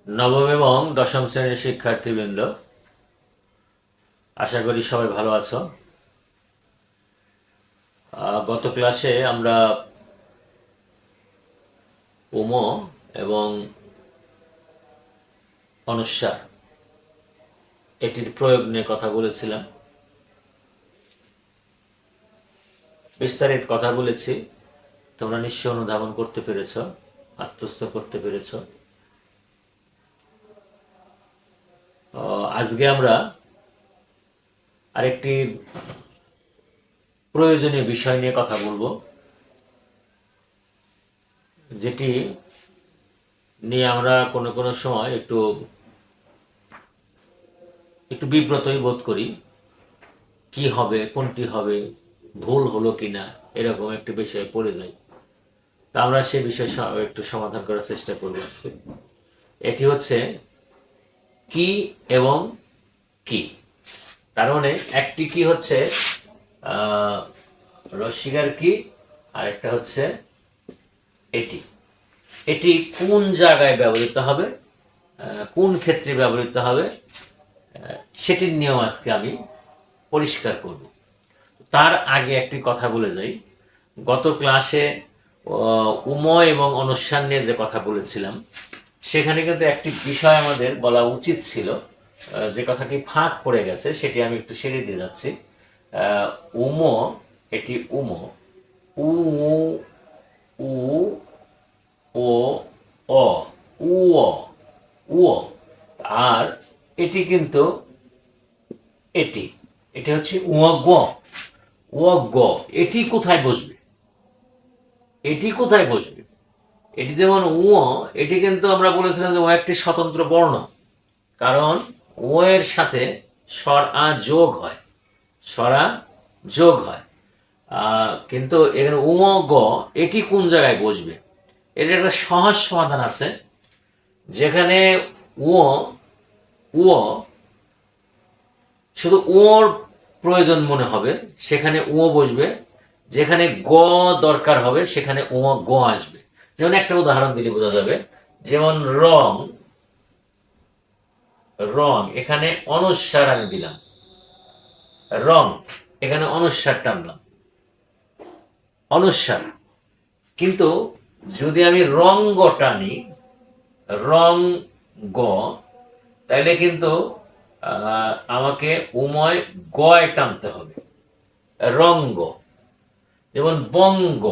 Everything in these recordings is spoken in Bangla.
নবম এবং দশম শ্রেণীর শিক্ষার্থীবৃন্দ, আশা করি সবাই ভালো আছো। গত ক্লাসে আমরা উম এবং অনুস্বার এটির প্রয়োগ নিয়ে কথা বলেছিলাম, বিস্তারিত কথা বলেছি। তোমরা নিশ্চয় অনুধাবন করতে পেরেছ, আত্মস্থ করতে পেরেছ। আজকে আমরা আরেকটি প্রয়োজনীয় বিষয় নিয়ে কথা বলবো, যেটি নিয়ে আমরা কোনো কোনো সময় একটু বিব্রতই বোধ করি। কি হবে, কোনটি হবে, ভুল হলো কিনা, এরকম একটি বিষয়ে পড়ে যাই। তা আমরা সে বিষয়ে একটু সমাধান করার চেষ্টা করব আজকে। এটি হচ্ছে কি এবং কি। তার মানে একটি কি হচ্ছে রস্বীকার কি, আর একটা হচ্ছে এটি। এটি কোন জায়গায় ব্যবহৃত হবে, কোন ক্ষেত্রে ব্যবহৃত হবে, সেটির নিয়ম আজকে আমি পরিষ্কার করব। তার আগে একটি কথা বলে যাই। গত ক্লাসে উময় এবং অনুস্বার নিয়ে যে কথা বলেছিলাম, সেখানে কিন্তু একটি বিষয় আমাদের বলা উচিত ছিল, যে কথাটি ফাঁক পড়ে গেছে, সেটি আমি একটু সেরে দিয়ে যাচ্ছি। উম, এটি উম, উ উ ও অ, উ অ, উ অ। আর এটি কিন্তু এটি এটি হচ্ছে উ গ, উ গ। এটি কোথায় বসবে, এটি কোথায় বসবে? এটি যেমন উ, এটি কিন্তু আমরা বলেছিলাম যে ও একটি স্বতন্ত্র বর্ণ, কারণ ও এর সাথে স্বর আ যোগ হয়, স্বরা যোগ হয়। কিন্তু এখানে উ গ, এটি কোন জায়গায় বসবে? এর একটা সহজ সমাধান আছে। যেখানে উ উ শুধু ওর প্রয়োজন মনে হবে, সেখানে ও বসবে। যেখানে গ দরকার হবে, সেখানে ও গ আসবে। যেমন একটা উদাহরণ দিলে বোঝা যাবে। যেমন রং, রং এখানে অনুস্বার আমি দিলাম, রং এখানে অনুস্বার টানলাম, অনুস্বার। কিন্তু যদি আমি রঙ্গ টানি, রং গ, তাইলে কিন্তু আমাকে উময় গয় টানতে হবে, রঙ্গ। যেমন বঙ্গ,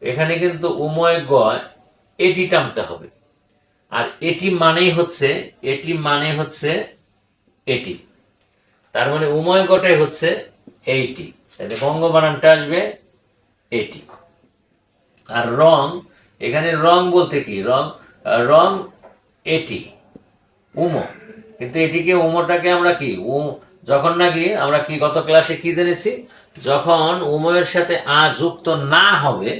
এখানে কিন্তু উময় গয় এটি টানতে হবে। আর এটি মানেই হচ্ছে, এটি মানে হচ্ছে এটি। তার মানে উময় গটাই হচ্ছে এইটি, তাহলে বঙ্গ বানানটা আসবে এটি। আর রং, এখানে রং বলতে কি, রং, রং এটি উম, কিন্তু এটিকে উমটাকে আমরা কি যখন নাকি আমরা কি গত ক্লাসে কি জেনেছি, যখন উময়ের সাথে আ যুক্ত না হবে,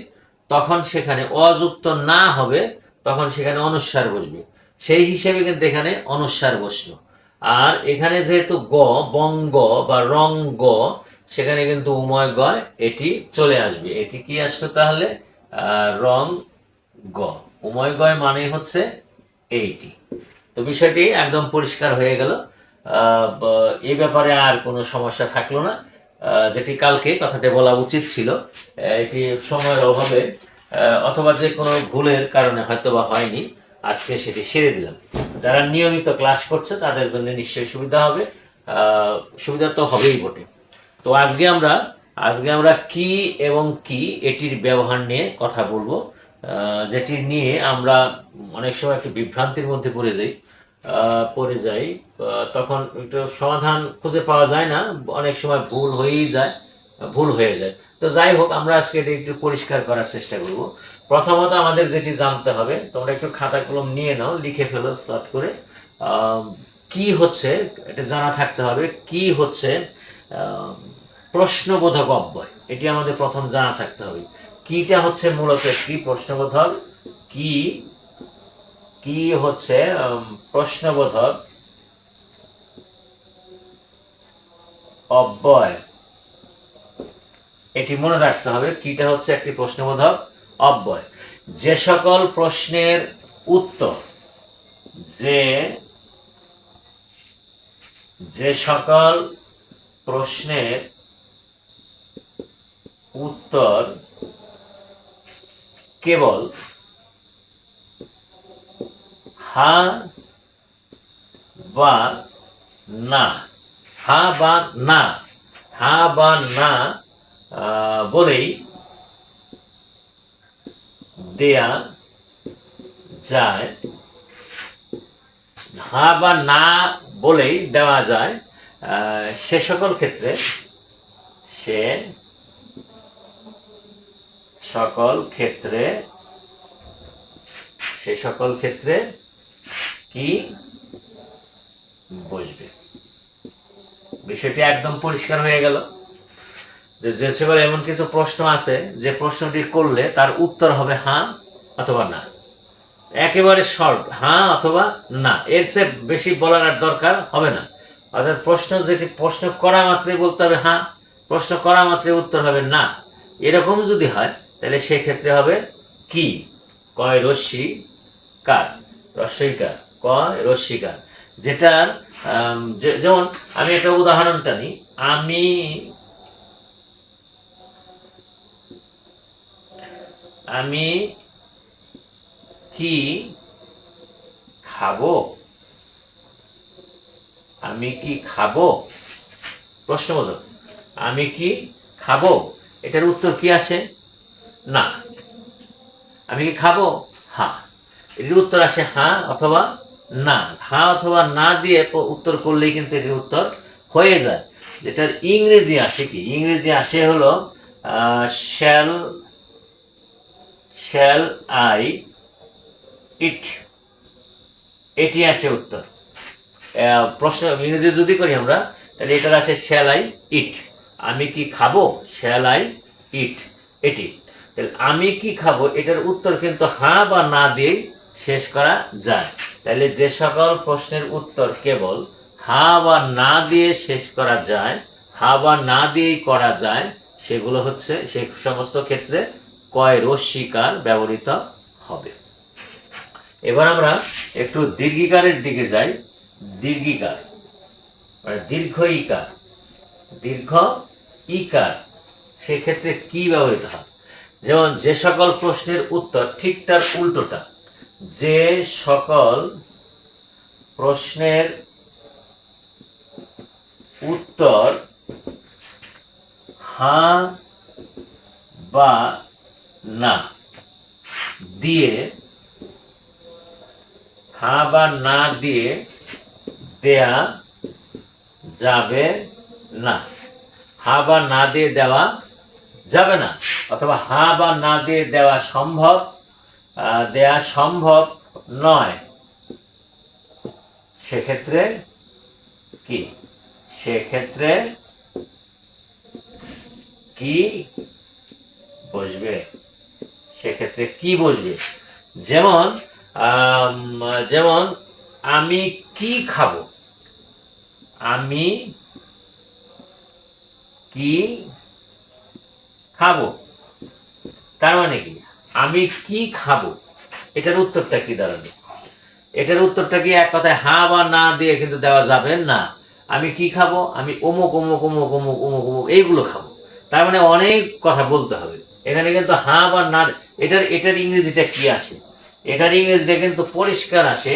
তখন সেখানে অযুক্ত না হবে, তখন সেখানে অনুস্বার বসবে। সেই হিসেবে কিন্তু এখানে অনুস্বার বসলো। আর এখানে যেহেতু গ, বঙ্গ বা রং গ, সেখানে কিন্তু উময় গয় এটি চলে আসবে। এটি কি আসলো তাহলে? রং গ। উময় গয় মানে হচ্ছে এইটি। তো বিষয়টি একদম পরিষ্কার হয়ে গেল। এই ব্যাপারে আর কোনো সমস্যা থাকলো না। যেটি কালকে কথাটা বলা উচিত ছিল, এটি সময়ের অভাবে অথবা যে কোনো ভুলের কারণে হয়তো বা হয়নি, আজকে সেটি সেরে দিলাম। যারা নিয়মিত ক্লাস করছে তাদের জন্য নিশ্চয়ই সুবিধা হবে, সুবিধা তো হবেই বটে। তো আজকে আমরা কি এবং কি এটির ব্যবহার নিয়ে কথা বলবো, যেটি নিয়ে আমরা অনেক সময় একটু বিভ্রান্তির মধ্যে পড়ে যাই। তখন একটু সমাধান খুঁজে পাওয়া যায় না, অনেক সময় ভুল হয়ে যায়। তো যাই হোক, আমরা আজকে এটা একটু পরিষ্কার করার চেষ্টা করব। প্রথমত আমাদের যেটি জানতে হবে, তোমরা একটু খাতা কলম নিয়ে নাও, লিখে ফেলো শর্ট করে। কি হচ্ছে এটা জানা থাকতে হবে। কি হচ্ছে প্রশ্নবোধক অব্যয়, এটি আমাদের প্রথম জানা থাকতে হবে। কিটা হচ্ছে মূলত একটি প্রশ্নবোধক। কি কি হচ্ছে প্রশ্নবোধক অব্যয়, এটি মনে রাখতে হবে। কিটা হচ্ছে একটি প্রশ্নবোধক অব্যয়। যে সকল প্রশ্নের উত্তর যে যে সকল প্রশ্নের উত্তর কেবল হা বা না, হা বা না, হা বা না বলেই দেয়া যায়, হা বা না বলেই দেওয়া যায়, সে সকল ক্ষেত্রে সে সকল ক্ষেত্রে সে সকল ক্ষেত্রে কি বসবে। বিষয়টি একদম পরিষ্কার হয়ে গেল যে সকল এমন কিছু প্রশ্ন আছে যে প্রশ্নটি করলে তার উত্তর হবে হ্যাঁ অথবা না, একেবারে শর্ট হ্যাঁ অথবা না, এর চেয়ে বেশি বলার আর দরকার হবে না। অর্থাৎ প্রশ্ন করা মাত্রই বলতে হবে হ্যাঁ, প্রশ্ন করা মাত্রই উত্তর হবে না, এরকম যদি হয় তাহলে সেক্ষেত্রে হবে কি, কয় রস্যি কার, রস্যইকার, কয় রস্যিকার। যেটার যেমন আমি একটা উদাহরণটা নিই, আমি কি খাবো, আমি কি খাবো, প্রশ্নবোধক, আমি কি খাবো, এটার উত্তর কি আসে না। আমি কি খাবো, হ্যাঁ, এটির উত্তর আসে হ্যাঁ অথবা না, হ্যাঁ অথবা না দিয়ে উত্তর করলেই কিন্তু এটির উত্তর হয়ে যায়। যেটার ইংরেজি আসে কি, ইংরেজি আসে হলো শ্যাল শ্যাল আই ইট, এটি আসে উত্তর। প্রশ্ন ইংরেজি যদি করি আমরা তাহলে এটার আসে শ্যাল আই ইট, আমি কি খাবো, শ্যাল আই ইট, এটি। তাহলে আমি কি খাবো এটার উত্তর কিন্তু হ্যাঁ বা না দিয়ে শেষ করা যায়। তাহলে যে সকল প্রশ্নের উত্তর কেবল হ্যাঁ বা না দিয়ে শেষ করা যায়, হ্যাঁ বা না দিয়েই করা যায়, সেগুলো হচ্ছে সেই সমস্ত ক্ষেত্রে কয় রস্যিকার ব্যবহৃত হবে। এবার আমরা একটু দীর্ঘিকারের দিকে যাই। দীর্ঘিকার মানে দীর্ঘ ইকার, দীর্ঘ ইকার সেক্ষেত্রে কি ব্যবহৃত হয়। যেমন যে সকল প্রশ্নের উত্তর, ঠিক তার উল্টোটা, যে সকল প্রশ্নের উত্তর হ্যাঁ বা না দিয়ে, হ্যাঁ বা না দিয়ে দেয়া যাবে না, হ্যাঁ বা না দিয়ে দেওয়া যাবে না, অথবা হ্যাঁ বা না দিয়ে দেওয়া সম্ভব নয়, সেক্ষেত্রে কি, সেক্ষেত্রে কি বসবে, সেক্ষেত্রে কি বসবে। যেমন যেমন আমি কি খাবো, আমি কি খাবো, তার মানে কি আমি কি খাবো, এটার উত্তরটা কি দাঁড়াবে, এটার উত্তরটা কি এক কথায় হ্যাঁ বা না দিয়ে কিন্তু দেওয়া যাবে না। আমি কি খাবো, আমি অমুক অমুক অমুক অমুক অমুক অমুক এইগুলো খাবো, তার মানে অনেক কথা বলতে হবে এখানে কিন্তু হ্যাঁ বা না। এটার এটার ইংরেজিটা কি আসে, এটার ইংরেজিটা কিন্তু পরিষ্কার আসে,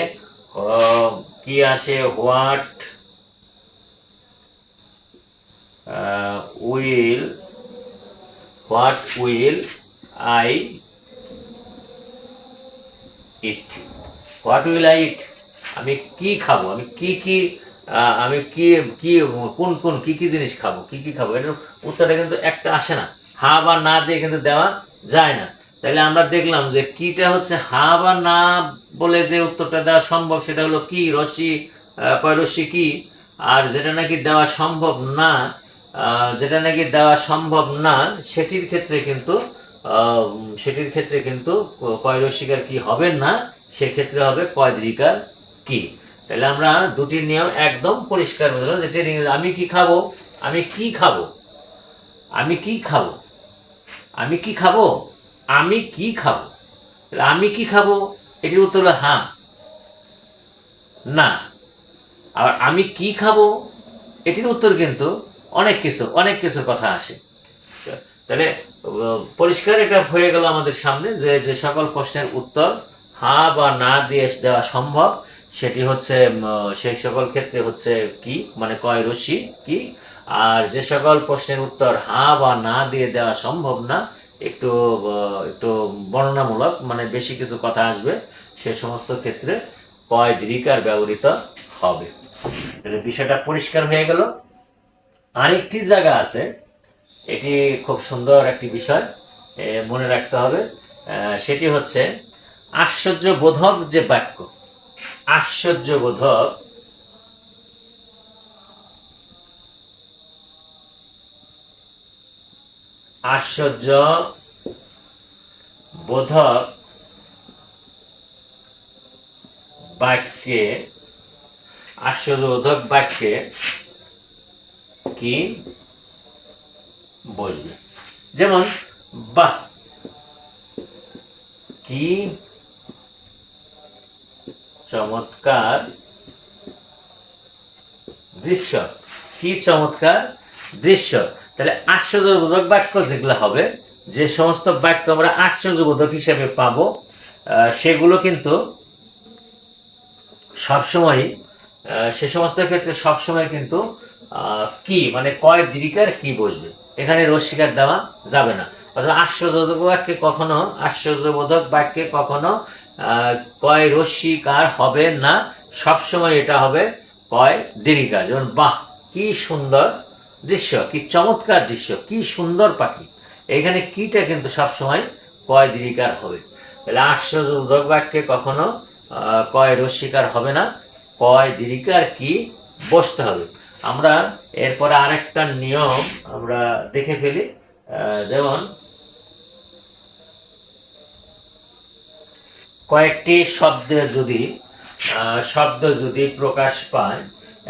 কি আসে, what will I eat, what will I eat, আমি কি খাবো, আমি কি কি আমি কি কি কোন কোন কি কি জিনিস খাবো, কি কি খাবো, এটার উত্তরটা কিন্তু একটা আসে না, হ্যাঁ বা না দিয়ে কিন্তু দেওয়া যায় না। তাহলে আমরা দেখলাম যে কিটা হচ্ছে হ্যাঁ বা না বলে যে উত্তরটা দেওয়া সম্ভব সেটা হলো কি, রশ্মি, কয় রশ্মি কি। আর যেটা নাকি দেওয়া সম্ভব না, যেটা নাকি দেওয়া সম্ভব না সেটির ক্ষেত্রে কিন্তু কয় রশ্মিকার কি হবে না, সেক্ষেত্রে হবে কয় দীর্ঘিকার কি। তাহলে আমরা দুটি নিয়ম একদম পরিষ্কার বুঝলাম। যেটা আমি কি খাবো, আমি কি খাবো, আমি কি খাবো, আমি কি খাবো, আমি কি খাবো, আমি কি খাবো, এটির উত্তর হলো হ্যাঁ, না। আর আমি কি খাবো, এটির উত্তর কিন্তু অনেক কিছুর কথা আসে। তাহলে পরিষ্কার এটা হয়ে গেল আমাদের সামনে যে যে সকল প্রশ্নের উত্তর হা বা না দিয়ে দেওয়া সম্ভব সেটি হচ্ছে সেই সকল ক্ষেত্রে হচ্ছে কি, মানে কয় রশ্মি কি। আর যে সকল প্রশ্নের উত্তর হা বা না দিয়ে দেওয়া সম্ভব না, একটু একটু বর্ণনামূলক, মানে বেশি কিছু কথা আসবে, সে সমস্ত ক্ষেত্রে কয় দীর্ঘিকার ব্যবহৃত হবে। তাহলে বিষয়টা পরিষ্কার হয়ে গেল। আরেকটি জায়গা আছে, এটি খুব সুন্দর একটি বিষয়, মনে রাখতে হবে। সেটি হচ্ছে আশ্চর্যবোধক যে বাক্য, আশ্চর্যবোধক আশ্চর্যবোধক বাক্যে, আশ্চর্যবোধক বাক্যে কি বসবে? যেমন বাহ, কি চমৎকার দৃশ্য, কি চমৎকার দৃশ্য। তাহলে আশ্চর্যবোধক বাক্য যেগুলো হবে, যে সমস্ত বাক্য আমরা আশ্চর্যবোধক হিসেবে পাবো, সেগুলো কিন্তু সবসময়, সে সমস্ত ক্ষেত্রে সবসময় কিন্তু কি, মানে কয় দীর্ঘিকার কি বসবে, এখানে রস্বীকার দেওয়া যাবে না। অর্থাৎ আশ্চর্যবোধক বাক্যে কখনো, আশ্চর্যবোধক বাক্যে কখনো কয় রস্বীকার হবে না, সবসময় এটা হবে কয় দীর্ঘিকার। যেমন বাহ, কি সুন্দর দৃশ্য, কি চমৎকার দৃশ্য, কি সুন্দর পাখি, এখানে কিটা কিন্তু সবসময় কয় দীর্ঘিকার হবে। তাহলে আশ্চর্যবোধক বাক্যে কখনো কয় রস্বীকার হবে না, কয় দীর্ঘিকার কি বসতে হবে। আমরা এরপরে আরেকটা নিয়ম আমরা দেখে ফেলি। যেমন কয়েকটি শব্দ যদি প্রকাশ পায়,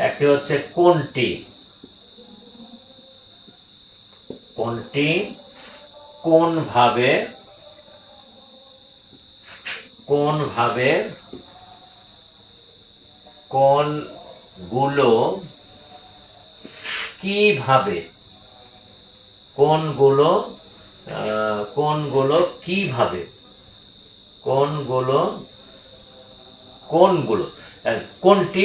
একটি হচ্ছে কোনটি, কোনটি, কোনভাবে, কোনভাবে, কোনগুলো, কিভাবে, কোনগুলো, কোনগুলো কিভাবে, কোনগুলো, কোনগুলো, কোনটি,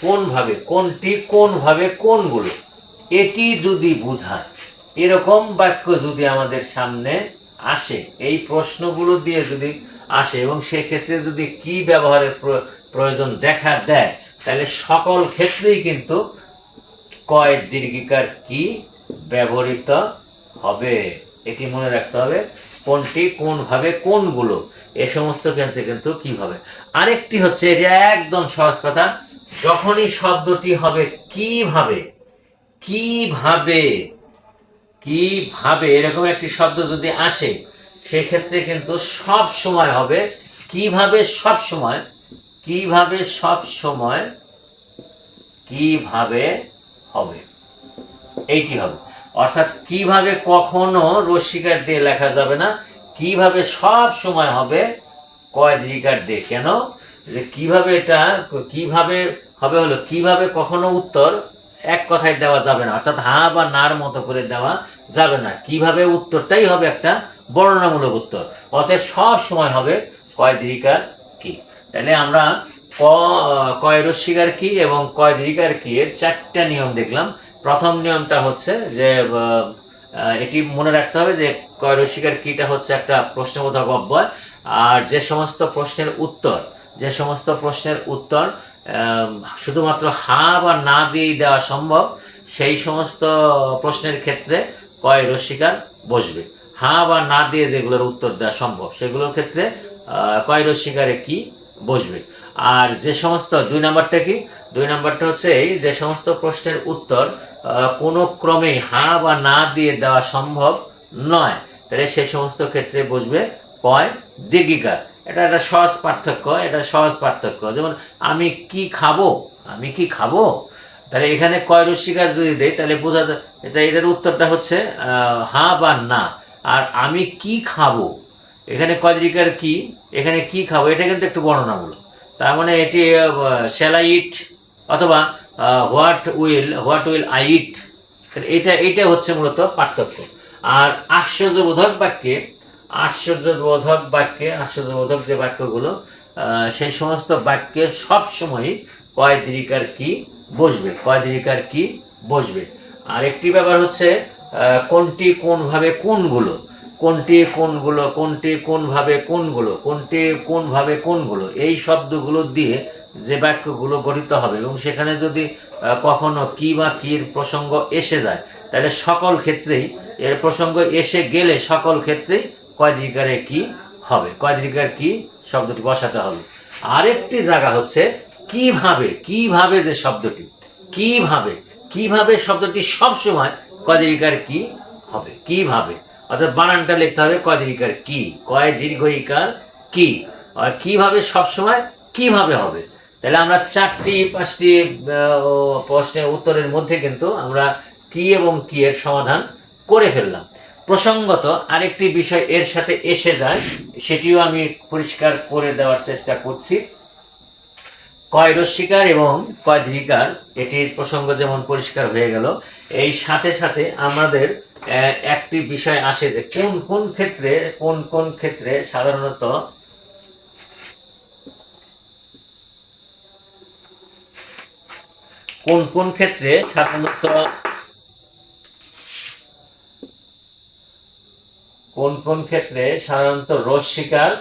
কোনভাবে, কোনটি, কোনভাবে, কোনগুলো, এটি যদি বোঝায়, এরকম বাক্য যদি আমাদের সামনে আসে, এই প্রশ্নগুলো দিয়ে যদি আসে এবং সেক্ষেত্রে যদি কি ব্যবহারের প্রয়োজন দেখা দেয়, তাহলে সকল ক্ষেত্রেই কিন্তু কয় দীর্ঘিকার কি ব্যবহৃত হবে, এটি মনে রাখতে হবে। কোনটি, কোনভাবে, কোনগুলো, এ সমস্ত ক্ষেত্রে কিন্তু কিভাবে। আরেকটি হচ্ছে, এটা একদম সহজ কথা, যখনই শব্দটি হবে কিভাবে, কিভাবে, কিভাবে, এরকম একটি শব্দ যদি আসে, সেক্ষেত্রে কিন্তু সব সময় হবে কিভাবে, সব সময়, কিভাবে, সব সময়, কিভাবে হবে, এইটি হবে। অর্থাৎ কিভাবে কখনো রস্বীকার দিয়ে লেখা যাবে না, কিভাবে সব সময় হবে কয় দীর্ঘিকার দিয়ে। কেন? যে কিভাবে, এটা কিভাবে হবে হলো, কিভাবে কখনো উত্তর এক কথায় দেওয়া যাবে না, অর্থাৎ হা বা নার মতো করে দেওয়া যাবে না, কিভাবে উত্তরটাই হবে একটা বর্ণনামূলক উত্তর। অতএব সব সময় হবে কয় দীর্ঘিকার কি। তাহলে আমরা কয় রস্বীকার কি এবং কয় দীর্ঘিকার কি এর চারটা নিয়ম দেখলাম। প্রথম নিয়মটা হচ্ছে যে এটি মনে রাখতে হবে যে কয় রস্বীকার কিটা হচ্ছে একটা প্রশ্নবোধক অব্যয়। আর যে সমস্ত প্রশ্নের উত্তর, যে সমস্ত প্রশ্নের উত্তর শুধুমাত্র হা বা না দিয়েই দেওয়া সম্ভব, সেই সমস্ত প্রশ্নের ক্ষেত্রে কয় রস্বীকার বসবে। হা বা না দিয়ে যেগুলোর উত্তর দেওয়া সম্ভব, সেগুলোর ক্ষেত্রে কয় রস্বীকারে কি বসবে। আর যে সমস্ত, দুই নাম্বারটা কি, দুই নাম্বারটা হচ্ছে এই, যে সমস্ত প্রশ্নের উত্তর কোনো ক্রমে হা বা না দিয়ে দেওয়া সম্ভব নয়, তাহলে সেই সমস্ত ক্ষেত্রে বসবে কয় দীর্ঘিকার। এটা একটা সহজ পার্থক্য, এটা সহজ পার্থক্য। যেমন আমি কি খাবো, আমি কি খাবো, তাহলে এখানে কয় রস্বীকার যদি দেয় তাহলে বোঝা যায় এটার উত্তরটা হচ্ছে হা বা না। আর আমি কি খাবো, এখানে কয় দীর্ঘিকার কি, এখানে কি খাবো, এটা কিন্তু একটু বর্ণনামূলক। তার মানে এটি শ্যাল আই ইট অথবা হোয়াট উইল আই ইট, এটা হচ্ছে মূলত পার্থক্য। আর আশ্চর্যবোধক যে বাক্যগুলো, সেই সমস্ত বাক্যে সবসময়ই কয় দীর্ঘিকার কি বসবে। আর একটি ব্যাপার হচ্ছে কোনটি কোনভাবে কোনগুলো এই শব্দগুলো দিয়ে যে বাক্যগুলো গঠিত হবে, এবং সেখানে যদি কখনো কি বা কির প্রসঙ্গ এসে যায়, তাহলে সকল ক্ষেত্রেই এর প্রসঙ্গ এসে গেলে সকল ক্ষেত্রেই কয় দীর্ঘিকারে কি শব্দটি বসাতে হবে। আরেকটি জায়গা হচ্ছে কিভাবে যে শব্দটি কিভাবে শব্দটি সবসময় কয় দীর্ঘিকার কি হবে, অর্থাৎ বানানটা লিখতে হবে কয় দীর্ঘিকার কি, আর কিভাবে সবসময় কিভাবে হবে। তাহলে আমরা 4-5টি প্রশ্নের উত্তরের মধ্যে কিন্তু আমরা কি এবং কি এর সমাধান করে ফেললাম। প্রসঙ্গত আরেকটি বিষয় এর সাথে এসে যায়, সেটিও আমি পরিষ্কার করে দেওয়ার চেষ্টা করছি। কয় রস্যিকার এবং কয় দীর্ঘিকার, এটির প্রসঙ্গ যেমন পরিষ্কার হয়ে গেল, এই সাথে সাথে আমাদের একটি বিষয় আসে যে কোন ক্ষেত্রে সাধারণত রস্যিকার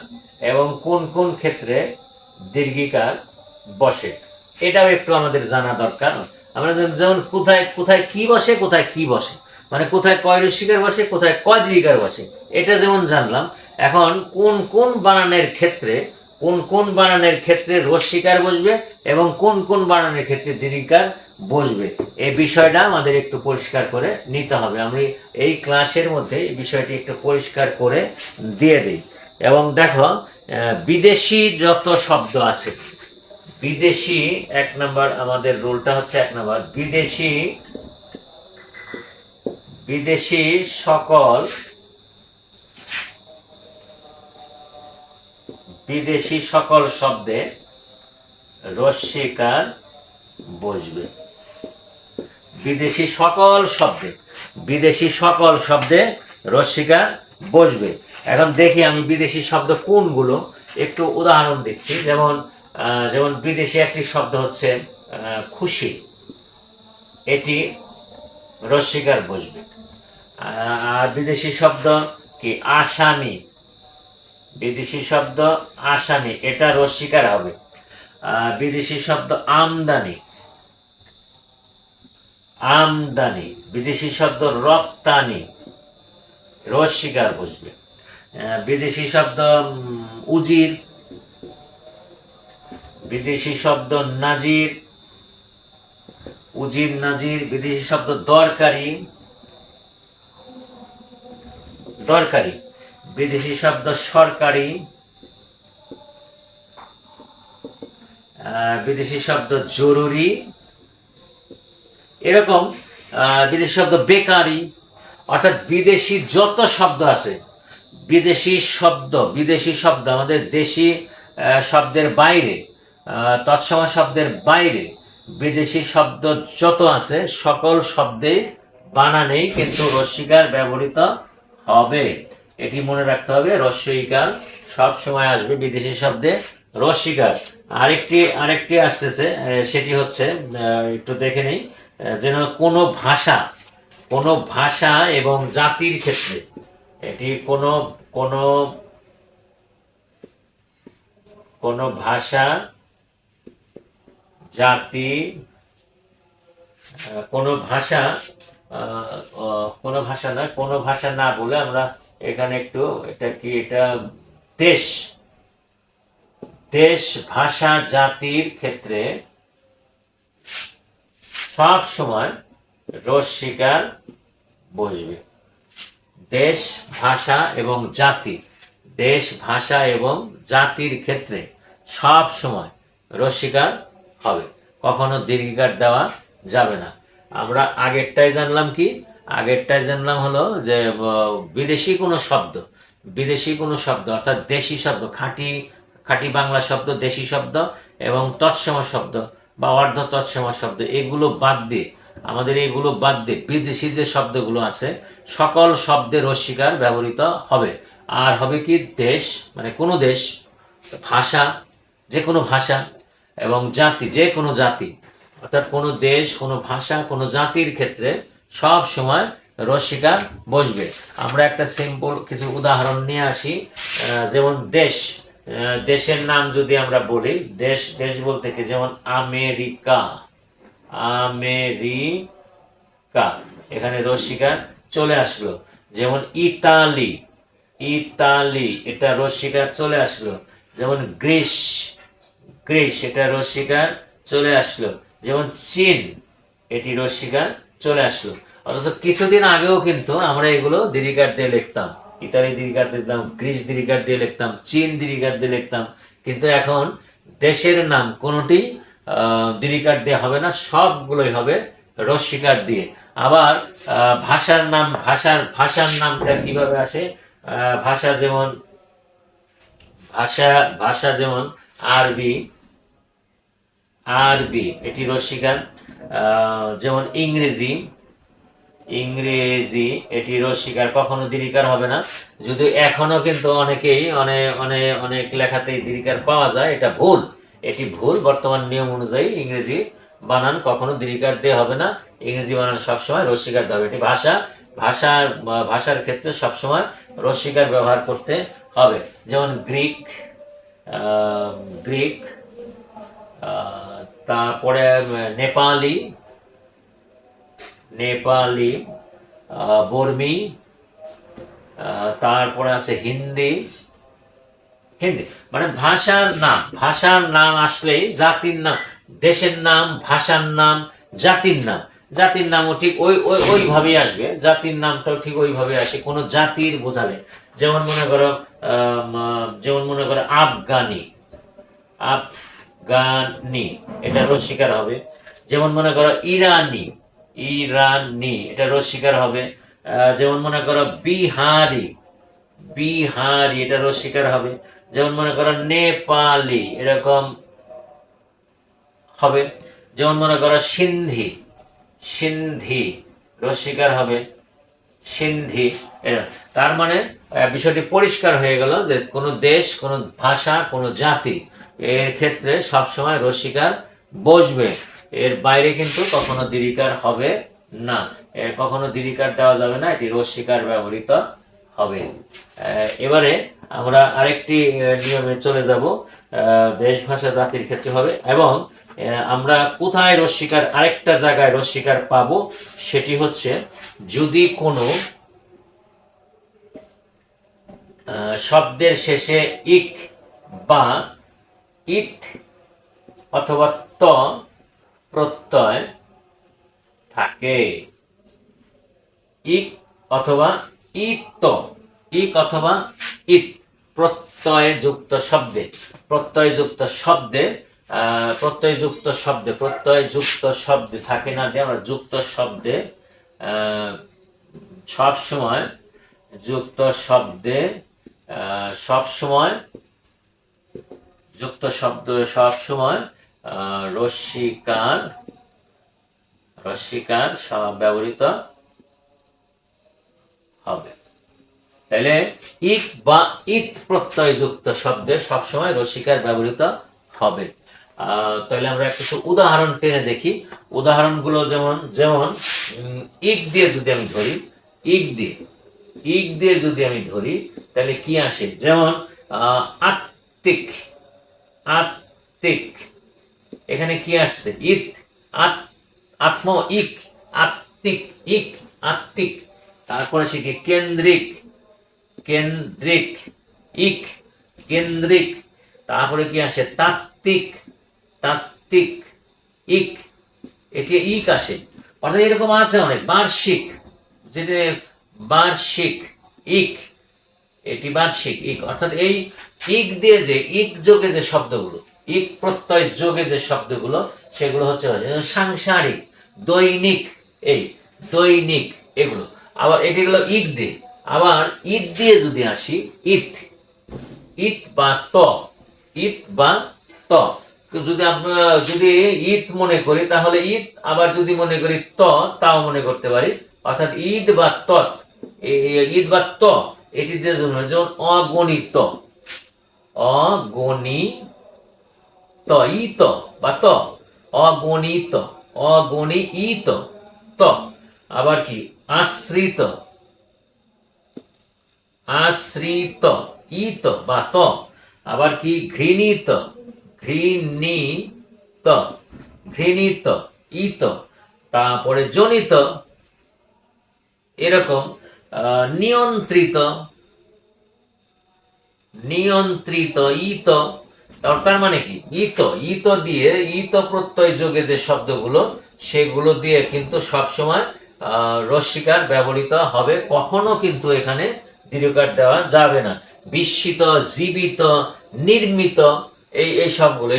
এবং কোন ক্ষেত্রে দীর্ঘিকার বসে, এটাও একটু আমাদের জানা দরকার। আমরা যেমন কোথায় কি বসে, মানে কোথায় কয় রস্যিকার বসে, কোথায় কয় দীর্ঘিকার বসে, এটা যেমন জানলাম। এখন কোন বানানের ক্ষেত্রে রস্যিকার বসবে এবং কোন বানানের ক্ষেত্রে দীর্ঘিকার বসবে, এই বিষয়টা আমাদের একটু পরিষ্কার করে নিতে হবে। আমি এই ক্লাসের মধ্যে এই বিষয়টি একটু পরিষ্কার করে দিয়ে দিই। এবং দেখো, বিদেশি যত শব্দ আছে, বিদেশি 1 নম্বর আমাদের রুলটা হচ্ছে 1 নম্বর, বিদেশি সকল শব্দে রস্যিকার বসবে। বিদেশি সকল শব্দে রস্যিকার বসবে। এখন দেখি আমি বিদেশি শব্দ কোনগুলো, একটু উদাহরণ দিচ্ছি। যেমন বিদেশি একটি শব্দ হচ্ছে খুশি, এটি রস্যিকার বসবে। আর বিদেশি শব্দ কি আসামি, এটা রস্যিকার হবে। বিদেশি শব্দ আমদানি, বিদেশি শব্দ রপ্তানি, রস্যিকার বসবে। বিদেশি শব্দ উজির, বিদেশি শব্দ নাজির, বিদেশি শব্দ দরকারি, বিদেশি শব্দ সরকারি, বিদেশি শব্দ জরুরি, এরকম বিদেশি শব্দ বেকারি। অর্থাৎ বিদেশি যত শব্দ আছে, বিদেশি শব্দ আমাদের দেশি শব্দের বাইরে, তৎসম শব্দের বাইরে বিদেশি শব্দ যত আছে, সকল শব্দে বানানেই কিন্তু রস্যিকার ব্যবহৃত হবে। এটি মনে রাখতে হবে, রস্যইকার সব সময় আসবে বিদেশি শব্দে রস্যিকার। আরেকটি আসতেছে, সেটি হচ্ছে একটু দেখে নেই, যেন কোনো ভাষা এবং জাতির ক্ষেত্রে, এটি কোনো ভাষা জাতি, কোনো ভাষা না বলে আমরা এখানে একটু এটা দেশ ভাষা জাতির ক্ষেত্রে সব সময় রস্যিকার বসবে। দেশ ভাষা এবং জাতির ক্ষেত্রে সব সময় রস্যিকার হবে, কখনো দীর্ঘিকার দেওয়া যাবে না। আমরা আগেরটাই জানলাম হলো যে বিদেশি কোনো শব্দ অর্থাৎ দেশি শব্দ, খাঁটি বাংলা শব্দ, দেশি শব্দ এবং তৎসম শব্দ বা অর্ধ তৎসম শব্দ, এগুলো বাদ দিয়ে, আমাদের এগুলো বাদ দিয়ে বিদেশি যে শব্দগুলো আছে সকল শব্দে রস্যিকার ব্যবহৃত হবে। আর হবে কি দেশ, মানে কোনো দেশ, ভাষা, যে কোনো ভাষা, এবং জাতি, যে কোনো জাতি, অর্থাৎ কোনো দেশ, কোনো ভাষা, কোনো জাতির ক্ষেত্রে সব সময় রস্যিকার বসবে। আমরা একটা সিম্পল কিছু উদাহরণ নিয়ে আসি। যেমন দেশ, দেশের নাম যদি আমরা বলি, দেশ, দেশ বলতে কি, যেমন আমেরিকা, আমেরিকা, এখানে রস্যিকার চলে আসলো। যেমন ইতালি, ইতালি, এটা রস্যিকার চলে আসলো। যেমন গ্রিস, গ্রিস, এটা রস্যিকার চলে আসলো। যেমন চীন, এটি রস্যিকার চলে আসলো। অথচ কিছুদিন আগেও কিন্তু আমরা এগুলো দীর্ঘিকার দিয়ে লিখতাম, ইতালি দীর্ঘিকার দিয়ে লিখতাম, গ্রিস দীর্ঘিকার দিয়ে লিখতাম, চীন দীর্ঘিকার দিয়ে লিখতাম। কিন্তু এখন দেশের নাম কোনোটি দীর্ঘিকার দিয়ে হবে না, সবগুলোই হবে রস্যিকার দিয়ে। আবার ভাষার নাম, ভাষার নামটা কিভাবে আসে? ভাষা যেমন, ভাষা যেমন আরবি, আরবি, এটি রস্যিকার। যেমন ইংরেজি, ইংরেজি, এটি রস্যিকার, কখনো দীর্ঘিকার হবে না। যদিও এখনো কিন্তু অনেকেই অনেক অনেক অনেক লেখাতেই দীর্ঘিকার পাওয়া যায়, এটা ভুল, এটি ভুল। বর্তমান নিয়ম অনুযায়ী ইংরেজি বানান কখনো দীর্ঘিকার দিয়ে হবে না, ইংরেজি বানান সবসময় রস্যিকার দিয়ে হবে। এটি ভাষা, ভাষার ক্ষেত্রে সবসময় রস্যিকার ব্যবহার করতে হবে। যেমন গ্রিক, গ্রিক, তারপরে নেপালি, নেপালি, বর্মি, তারপরে আছে হিন্দি, হিন্দি। মানে ভাষার নাম, ভাষার নাম আসলেই জাতির নাম, দেশের নাম, ভাষার নাম, জাতির নাম, জাতির নামও ঠিক ওইভাবেই আসবে, জাতির নামটাও ঠিক ওইভাবে আসে কোনো জাতির বোঝালে। যেমন মনে করো, যেমন মনে করো আফগানি, আফগানি, এটা রস্যিকার হবে। যেমন মনে করো ইরানি, ইরানি, এটা রস্যিকার হবে। যেমন মনে করো বিহারি, বিহারি, এটা রস্যিকার হবে। যেমন মনে করো নেপালি, এরকম হবে। যেমন মনে করো সিন্ধি, সিন্ধি, রস্যিকার হবে, সিন্ধি। তার মানে বিষয়টি পরিষ্কার হয়ে গেল যে কোনো দেশ, কোনো ভাষা, কোনো জাতি, এর ক্ষেত্রে সবসময় রস্যিকার বসবে, এর বাইরে কিন্তু কখনো দীর্ঘিকার হবে না, এর কখনো দীর্ঘিকার দেওয়া যাবে না, এটি রস্যিকার ব্যবহৃত হবে। এবারে আমরা আরেকটি নিয়মে চলে যাব, দেশ, ভাষা, জাতির ক্ষেত্রে হবে। এবং আমরা কোথায় রস্যিকার, আরেকটা জায়গায় রস্যিকার পাবো, সেটি হচ্ছে যদি কোনো শব্দের শেষে ইক বা ইত অথবা ত প্রত্যয় থাকে। ইক অথবা ইত, ইক অথবা ইত প্রত্যয়যুক্ত শব্দে, প্রত্যয়যুক্ত শব্দে, প্রত্যয়যুক্ত শব্দে, প্রত্যয়যুক্ত শব্দে থাকে না দিয়ে আমরা যুক্ত শব্দে, সব সময় যুক্ত শব্দে, সব সময় যুক্ত শব্দ, সব সময় রস্যিকার, রস্যিকার ব্যবহৃত হবে। তাহলে ইক বা ইত প্রত্যয়যুক্ত শব্দে সবসময় রস্যিকার ব্যবহৃত হবে। তাহলে আমরা কিছু উদাহরণ টেনে দেখি। উদাহরণগুলো যেমন, যেমন ইক দিয়ে যদি আমি ধরি, ইক দিয়ে, ইক দিয়ে যদি আমি ধরি তাহলে কি আসে? যেমন আত্মিক, আত্মিক, এখানে কি আসছে? ইত, আত্ম, ইক, আত্মিক, ইক, আত্মিক। তারপরে সে কি? কেন্দ্রিক, কেন্দ্রিক, ইক, কেন্দ্রিক। তারপরে কি আসে? তাত্ত্বিক, তাত্ত্বিক, ইক, এটি ইক আসে। অর্থাৎ এরকম আছে অনেক। বার্ষিক, যেটা বার্ষিক, ইক, এটি বার্ষিক, ইক। অর্থাৎ এই ইক দিয়ে যে, ইক যোগে যে শব্দগুলো, ইক প্রত্যয় যোগে যে শব্দগুলো, সেগুলো হচ্ছে সাংসারিক, দৈনিক, এই দৈনিক, এগুলো। আবার এটি হলো ইক দিয়ে। আবার ইত দিয়ে যদি আসি, ইত, ইত বা ত, ইত বা ত। যদি আমরা যদি ঈদ মনে করি তাহলে ঈদ, আবার যদি মনে করি তাও মনে করতে পারি। অর্থাৎ ঈদ বা তৎ, ঈদ বা ত, এটি দিয়ে জন্য যেমন অগণিত, অগণিত, ইত বা ত, অগণিত, অগণিত, ত। আবার কি আশ্রিত, আশ্রিত, ইত বা ত। আবার কি ঘৃণিত, ঘৃণিত, ঘৃণিত, ইত। তারপরে জনিত, এরকম নিয়ন্ত্রিত, নিয়ন্ত্রিত, ইত। তার মানে কি ইত, ইত দিয়ে ইত প্রত্যয় যোগে যে শব্দগুলো, সেগুলো দিয়ে কিন্তু সবসময় রস্যিকার ব্যবহৃত হবে, কখনো কিন্তু এখানে দীর্ঘকার দেওয়া যাবে না। বিস্মিত, জীবিত, নির্মিত, এই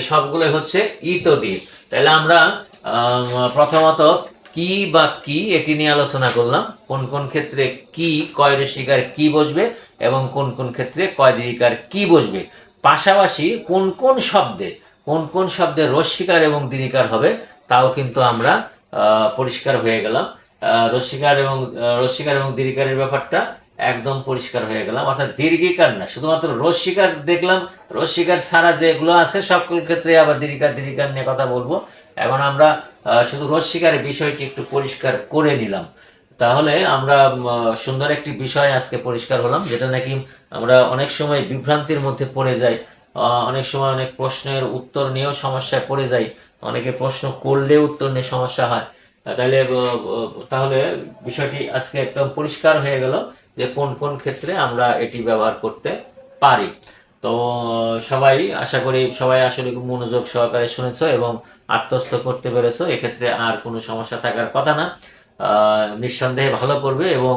সবগুলো হচ্ছে ইত দিয়ে। তাহলে আমরা প্রথমত কি বা কি এটি নিয়ে আলোচনা করলাম, কোন কোন ক্ষেত্রে কি কয় রস্যিকার কি বসবে এবং কোন কোন ক্ষেত্রে কয় দীর্ঘিকার কি বসবে। পাশাপাশি কোন কোন শব্দে রস্যিকার এবং দীর্ঘিকার হবে তাও কিন্তু আমরা পরিষ্কার হয়ে গেলাম। রস্যিকার এবং দীর্ঘিকারের ব্যাপারটা একদম পরিষ্কার হয়ে গেলাম। অর্থাৎ দীর্ঘিকার না, শুধুমাত্র রস্যিকার দেখলাম, রস্যিকার ছাড়া যেগুলো আছে সকল ক্ষেত্রে আবার দীর্ঘিকার নিয়ে কথা বলবো। এখন আমরা শুধু রস্যিকারের বিষয়টি একটু পরিষ্কার করে নিলাম। তাহলে আমরা সুন্দর একটি বিষয় আজকে পরিষ্কার হলাম, যেটা নাকি আমরা অনেক সময় বিভ্রান্তির মধ্যে পড়ে যাই, অনেক সময় অনেক প্রশ্নের উত্তর নিয়েও সমস্যায় পড়ে যাই, অনেকে প্রশ্ন করলে উত্তর নিয়ে সমস্যা হয়। তাহলে তাহলে বিষয়টি আজকে একদম পরিষ্কার হয়ে গেল যে কোন কোন ক্ষেত্রে আমরা এটি ব্যবহার করতে পারি। তো সবাই আশা করি সবাই আসলে খুব মনোযোগ সহকারে শুনেছো এবং আত্মস্থ করতে পেরেছো। এক্ষেত্রে আর কোনো সমস্যা থাকার কথা না। নিঃসন্দেহে ভালো করবে এবং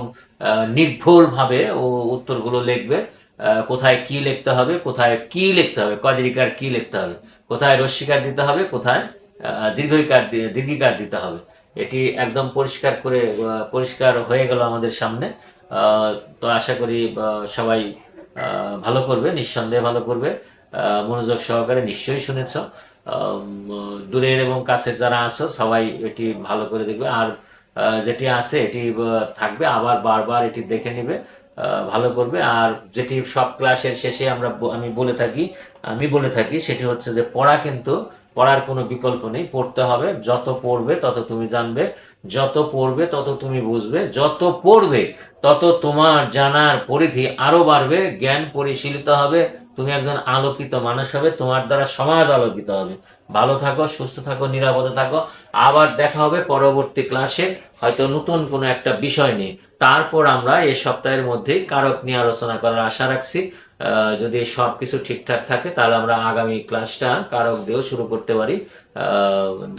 নির্ভুলভাবে উত্তরগুলো লিখবে। কোথায় কি লিখতে হবে, কোথায় কি লিখতে হবে, কয় কি লিখতে হবে, কোথায় রস্যিকার দিতে হবে, কোথায় দীর্ঘিকার দিতে হবে, এটি একদম পরিষ্কার হয়ে গেল আমাদের সামনে। তো আশা করি সবাই ভালো করবে, নিঃসন্দেহে ভালো করবে। মনোযোগ সহকারে নিশ্চয়ই শুনেছ। দূরের এবং কাছের যারা আছো সবাই এটি ভালো করে দেখবে, আর যেটি আছে এটি থাকবে, আবার বারবার এটি দেখে নেবে, ভালো করবে। আর যেটি সব ক্লাসের শেষে আমি বলে থাকি সেটি হচ্ছে যে পড়ার কোনো বিকল্প নেই, পড়তে হবে। যত পড়বে তত তুমি জানবে, যত পড়বে তত তুমি বুঝবে, যত পড়বে তত তোমার জানার পরিধি আরো বাড়বে, জ্ঞান পরিশীলিত হবে, তুমি একজন আলোকিত মানুষ হবে, তোমার দ্বারা সমাজ আলোকিত হবে। ভালো থাকো, সুস্থ থাকো, নিরাপদে থাকো। আবার দেখা হবে পরবর্তী ক্লাসে, হয়তো নতুন কোনো একটা বিষয় নিয়ে। তারপর আমরা এই সপ্তাহের মধ্যেই কারক নিয়ে আলোচনা করার আশা রাখছি। যদি সব কিছু ঠিকঠাক থাকে তাহলে আমরা আগামী ক্লাসটা কারক দিয়েও শুরু করতে পারি।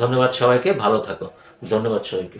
ধন্যবাদ সবাইকে, ভালো থাকো। ধন্যবাদ সবাইকে।